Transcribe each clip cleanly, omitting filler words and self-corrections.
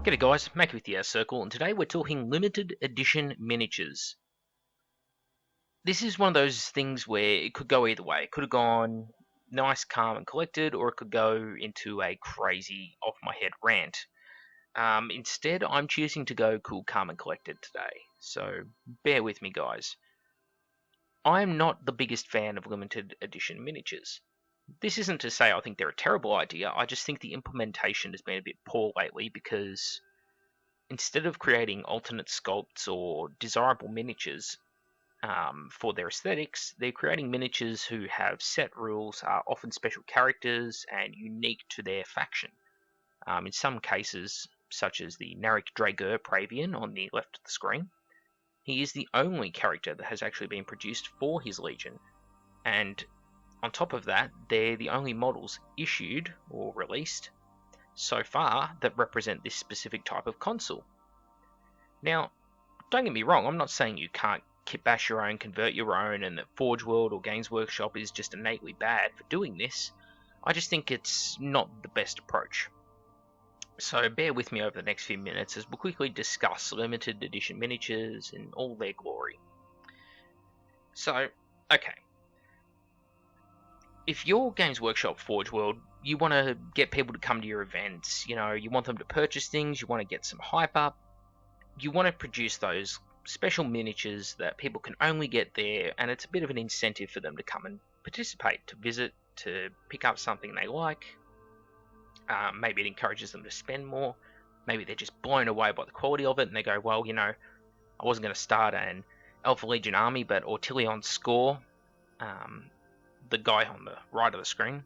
G'day guys, Mac with the Circle, and today we're talking limited edition miniatures. This is one of those things where it could go either way. It could have gone nice, calm and collected, or it could go into a crazy off-my-head rant. Instead, I'm choosing to go cool, calm and collected today, so bear with me guys. I'm not the biggest fan of limited edition miniatures. This isn't to say I think they're a terrible idea, I just think the implementation has been a bit poor lately because instead of creating alternate sculpts or desirable miniatures for their aesthetics, they're creating miniatures who have set rules, are often special characters, and unique to their faction. In some cases, such as the Narek Draeger Pravian on the left of the screen, he is the only character that has actually been produced for his legion, and on top of that, they're the only models issued or released so far that represent this specific type of console. Now, don't get me wrong, I'm not saying you can't kit bash your own, convert your own, and that Forge World or Games Workshop is just innately bad for doing this. I just think it's not the best approach. So bear with me over the next few minutes as we'll quickly discuss limited edition miniatures in all their glory. So, okay. If you're Games Workshop Forge World, you want to get people to come to your events, you want them to purchase things, you want to get some hype up, you want to produce those special miniatures that people can only get there, and it's a bit of an incentive for them to come and participate, to visit, to pick up something they like. Maybe it encourages them to spend more. Maybe they're just blown away by the quality of it, and they go, well, I wasn't going to start an Alpha Legion army, but Ortillion's score, the guy on the right of the screen,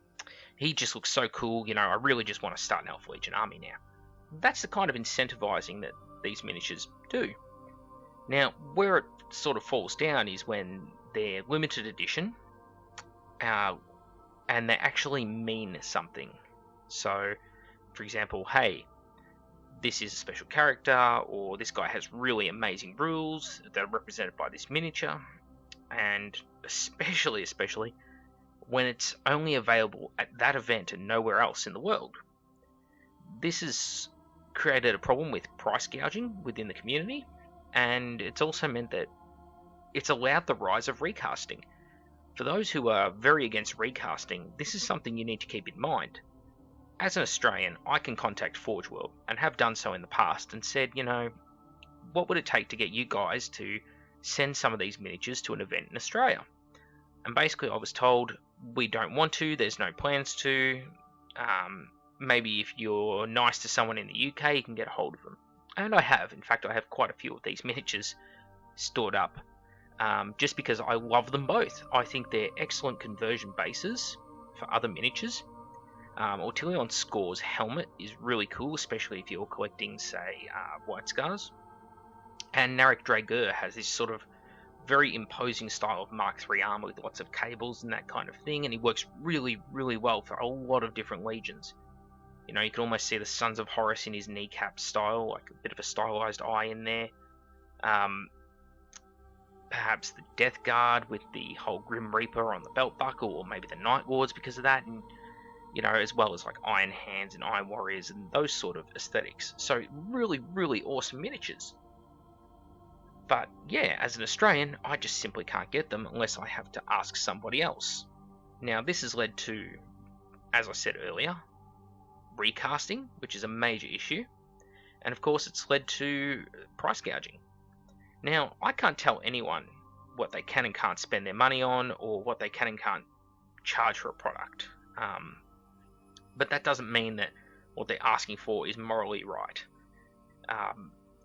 he just looks so cool, I really just want to start an Alpha Legion army now. That's the kind of incentivizing that these miniatures do. Now, where it sort of falls down is when they're limited edition, and they actually mean something. So, for example, hey, this is a special character, or this guy has really amazing rules that are represented by this miniature, and especially when it's only available at that event and nowhere else in the world. This has created a problem with price gouging within the community, and it's also meant that it's allowed the rise of recasting. For those who are very against recasting, this is something you need to keep in mind. As an Australian, I can contact Forge World, and have done so in the past, and said, what would it take to get you guys to send some of these miniatures to an event in Australia? And basically I was told, we don't want to, there's no plans to, maybe if you're nice to someone in the UK, you can get a hold of them. And I have. In fact, I have quite a few of these miniatures stored up, just because I love them both. I think they're excellent conversion bases for other miniatures. Ortillion's Score's helmet is really cool, especially if you're collecting, say, White Scars. And Narek Draeger has this sort of very imposing style of Mark III armor with lots of cables and that kind of thing, and he works really, really well for a lot of different legions. You can almost see the Sons of Horus in his kneecap style, like a bit of a stylized eye in there. Perhaps the Death Guard with the whole Grim Reaper on the belt buckle, or maybe the Night Lords because of that, and as well as like Iron Hands and Iron Warriors and those sort of aesthetics. So really, really awesome miniatures. But yeah, as an Australian, I just simply can't get them unless I have to ask somebody else. Now this has led to, as I said earlier, recasting, which is a major issue, and of course it's led to price gouging. Now, I can't tell anyone what they can and can't spend their money on, or what they can and can't charge for a product, but that doesn't mean that what they're asking for is morally right.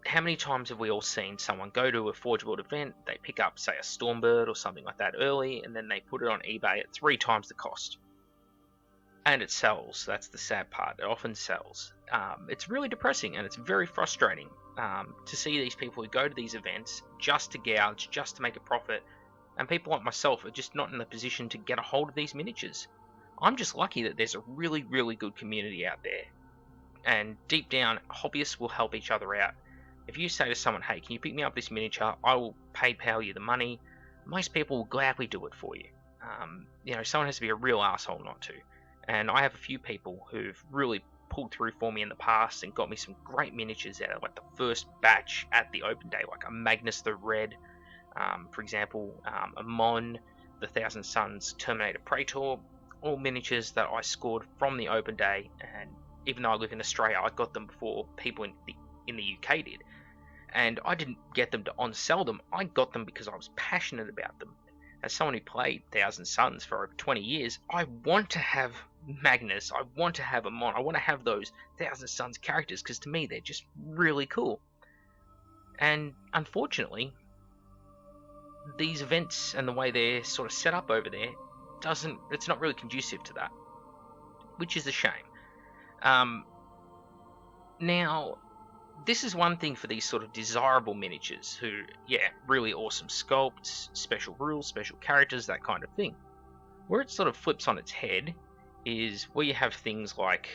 How many times have we all seen someone go to a Forge World event, they pick up, say, a Stormbird or something like that early, and then they put it on eBay at 3 times the cost? And it sells. That's the sad part. It often sells. It's really depressing, and it's very frustrating to see these people who go to these events just to gouge, just to make a profit, and people like myself are just not in the position to get a hold of these miniatures. I'm just lucky that there's a really, really good community out there, and deep down, hobbyists will help each other out. If you say to someone, hey, can you pick me up this miniature, I will PayPal you the money, most people will gladly do it for you. Someone has to be a real asshole not to. And I have a few people who've really pulled through for me in the past and got me some great miniatures out of like the first batch at the open day, like a Magnus the Red, for example, a Mon, the Thousand Suns Terminator Praetor, all miniatures that I scored from the open day. And even though I live in Australia, I got them before people in the UK did. And I didn't get them to on-sell them, I got them because I was passionate about them. As someone who played Thousand Suns for over 20 years, I want to have Magnus, I want to have a Mon, I want to have those Thousand Suns characters, because to me they're just really cool. And unfortunately, these events and the way they're sort of set up over there, it's not really conducive to that, which is a shame. Now, this is one thing for these sort of desirable miniatures who, yeah, really awesome sculpts, special rules, special characters, that kind of thing. Where it sort of flips on its head is where you have things like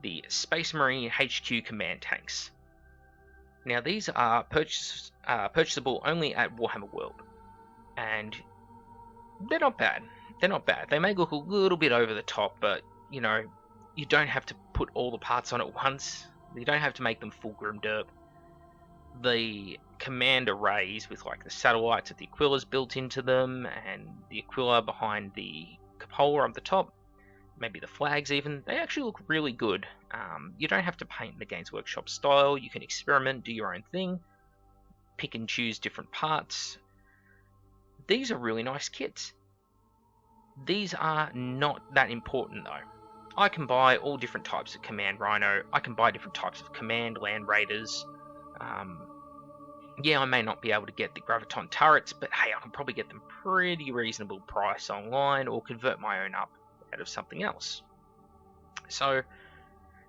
the Space Marine HQ command tanks. Now, these are purchasable only at Warhammer World, and they're not bad. They're not bad. They may look a little bit over the top, but, you know, you don't have to put all the parts on at once. You don't have to make them full grim derp. The command arrays with like the satellites of the Aquilas built into them, and the Aquila behind the cupola up the top, maybe the flags even, they actually look really good. You don't have to paint in the Games Workshop style. You can experiment, do your own thing, pick and choose different parts. These are really nice kits. These are not that important though. I can buy all different types of Command Rhino. I can buy different types of Command Land Raiders. Yeah, I may not be able to get the Graviton turrets, but hey, I can probably get them pretty reasonable price online, or convert my own up out of something else. So,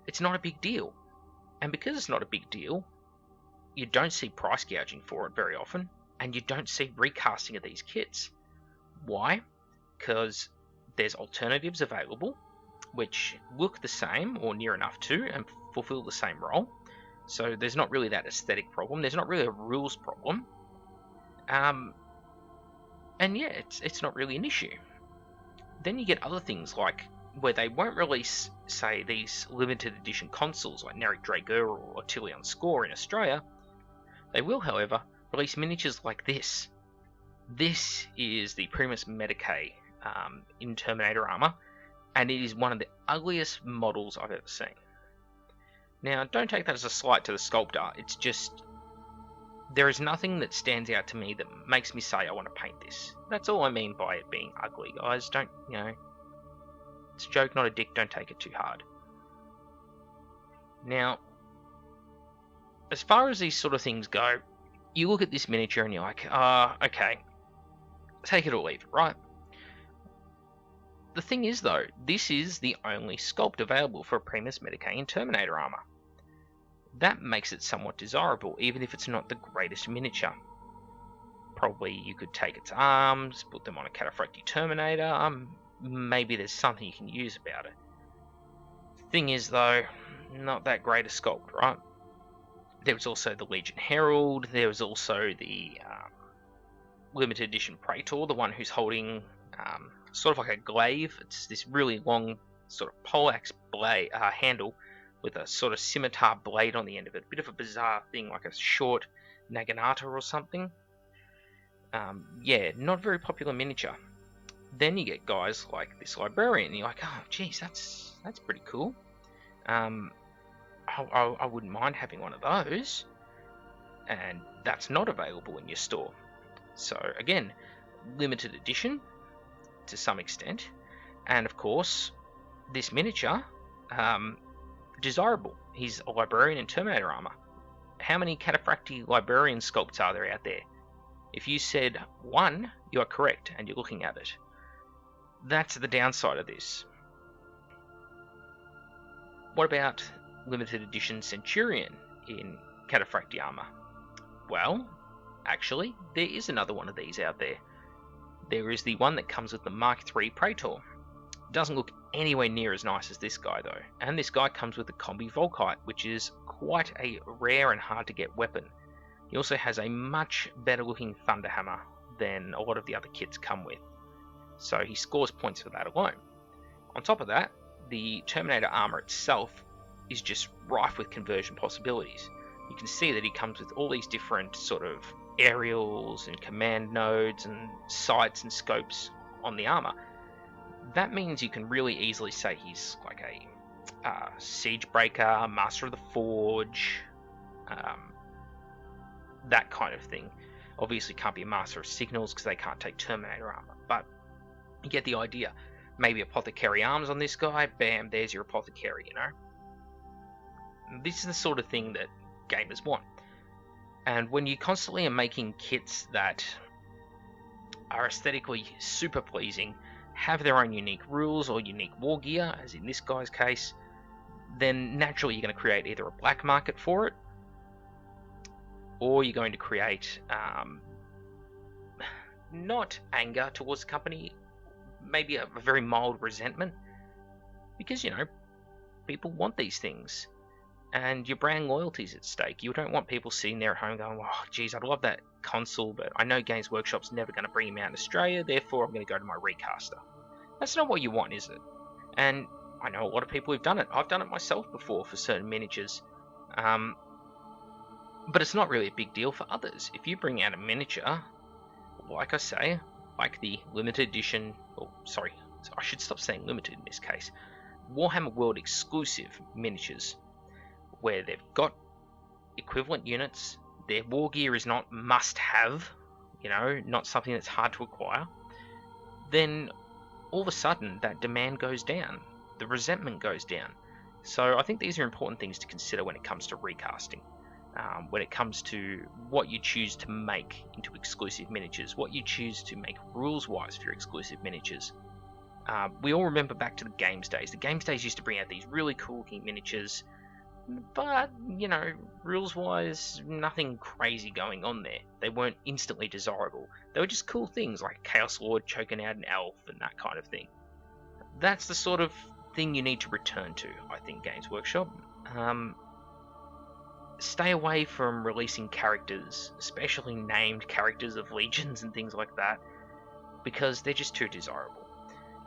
it's not a big deal. And because it's not a big deal, you don't see price gouging for it very often, and you don't see recasting of these kits. Why? Because there's alternatives available, which look the same, or near enough to, and fulfill the same role. So there's not really that aesthetic problem. There's not really a rules problem. And yeah, it's not really an issue. Then you get other things like where they won't release, say, these limited edition consoles like Narek Draeger or Ottilion Score in Australia. They will, however, release miniatures like this. This is the Primus Medicae in Terminator Armor, and it is one of the ugliest models I've ever seen. Now, don't take that as a slight to the sculptor, it's just, there is nothing that stands out to me that makes me say I want to paint this. That's all I mean by it being ugly, guys. Don't, you know, it's a joke, not a dick, don't take it too hard. Now, as far as these sort of things go, you look at this miniature and you're like, okay, take it or leave it, right? The thing is though, this is the only sculpt available for Primus Medicae in Terminator Armor. That makes it somewhat desirable, even if it's not the greatest miniature. Probably you could take its arms, put them on a Cataphractii Terminator, maybe there's something you can use about it. Thing is though, not that great a sculpt, right? There was also the Legion Herald, there was also the limited edition Praetor, the one who's holding sort of like a glaive. It's this really long sort of poleaxe blade handle with a sort of scimitar blade on the end of it. A bit of a bizarre thing, like a short naginata or something. Yeah, not very popular miniature. Then you get guys like this Librarian, and you're like, oh, geez, that's pretty cool. I wouldn't mind having one of those. And that's not available in your store. So again, limited edition to some extent, and of course this miniature, desirable. He's a Librarian in Terminator Armor. How many Cataphractii Librarian sculpts are there out there? If you said one, you are correct, and you're looking at it. That's the downside of this. What about limited edition Centurion in Cataphractii Armor? Well, actually, there is another one of these out there. There is the one that comes with the Mark III Praetor. Doesn't look anywhere near as nice as this guy though, and this guy comes with the Combi Volkite, which is quite a rare and hard to get weapon. He also has a much better looking Thunderhammer than a lot of the other kits come with, so he scores points for that alone. On top of that, the Terminator Armor itself is just rife with conversion possibilities. You can see that he comes with all these different sort of aerials and command nodes and sights and scopes on the armor. That means you can really easily say he's like a siege breaker, master of the forge, that kind of thing. Obviously can't be a master of signals because they can't take Terminator armor, but you get the idea. Maybe apothecary arms on this guy, bam, there's your apothecary, you know? This is the sort of thing that gamers want. And when you constantly are making kits that are aesthetically super pleasing, have their own unique rules or unique war gear, as in this guy's case, then naturally you're going to create either a black market for it, or you're going to create not anger towards the company, maybe a very mild resentment, because, you know, people want these things, and your brand loyalty's at stake. You don't want people sitting there at home going, oh, geez, I'd love that console, but I know Games Workshop's never going to bring him out in Australia, therefore I'm going to go to my recaster. That's not what you want, is it? And I know a lot of people who've done it. I've done it myself before for certain miniatures. But it's not really a big deal for others. If you bring out a miniature, like I say, like the limited edition, I should stop saying limited in this case, Warhammer World exclusive miniatures, where they've got equivalent units, their war gear is not must-have, you know, not something that's hard to acquire, then all of a sudden that demand goes down, the resentment goes down. So I think these are important things to consider when it comes to recasting. When it comes to what you choose to make into exclusive miniatures, what you choose to make rules-wise for your exclusive miniatures. We all remember back to the Games days. The Games days used to bring out these really cool-looking miniatures, but, you know, rules-wise, nothing crazy going on there. They weren't instantly desirable. They were just cool things like Chaos Lord choking out an elf and that kind of thing. That's the sort of thing you need to return to, I think, Games Workshop. Stay away from releasing characters, especially named characters of legions and things like that, because they're just too desirable.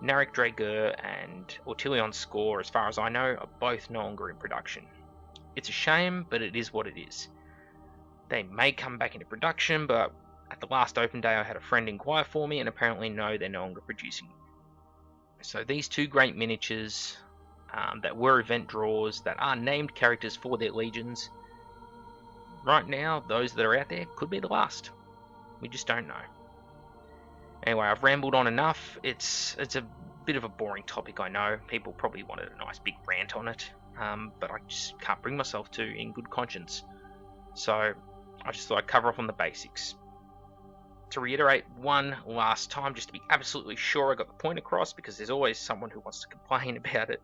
Narek Draeger and Ortelion Score, as far as I know, are both no longer in production. It's a shame, but it is what it is. They may come back into production, but at the last open day I had a friend inquire for me, and apparently no, they're no longer producing. So these two great miniatures that were event draws, that are named characters for their legions, right now, those that are out there could be the last. We just don't know. Anyway, I've rambled on enough. It's a bit of a boring topic, I know. People probably wanted a nice big rant on it, but I just can't bring myself to in good conscience. So I just thought I'd cover off on the basics. To reiterate one last time, just to be absolutely sure I got the point across, because there's always someone who wants to complain about it.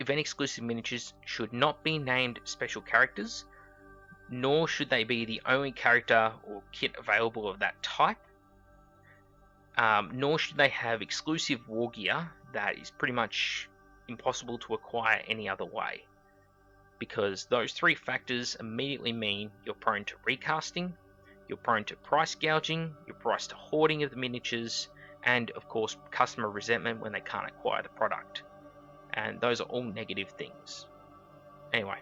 Event exclusive miniatures should not be named special characters, nor should they be the only character or kit available of that type, nor should they have exclusive war gear that is pretty much impossible to acquire any other way, because those three factors immediately mean you're prone to recasting, you're prone to price gouging, you're prone to hoarding of the miniatures, and of course customer resentment when they can't acquire the product. And those are all negative things. Anyway,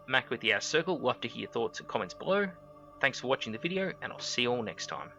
Mac with the Outer Circle, love to hear your thoughts and comments below. Thanks for watching the video, and I'll see you all next time.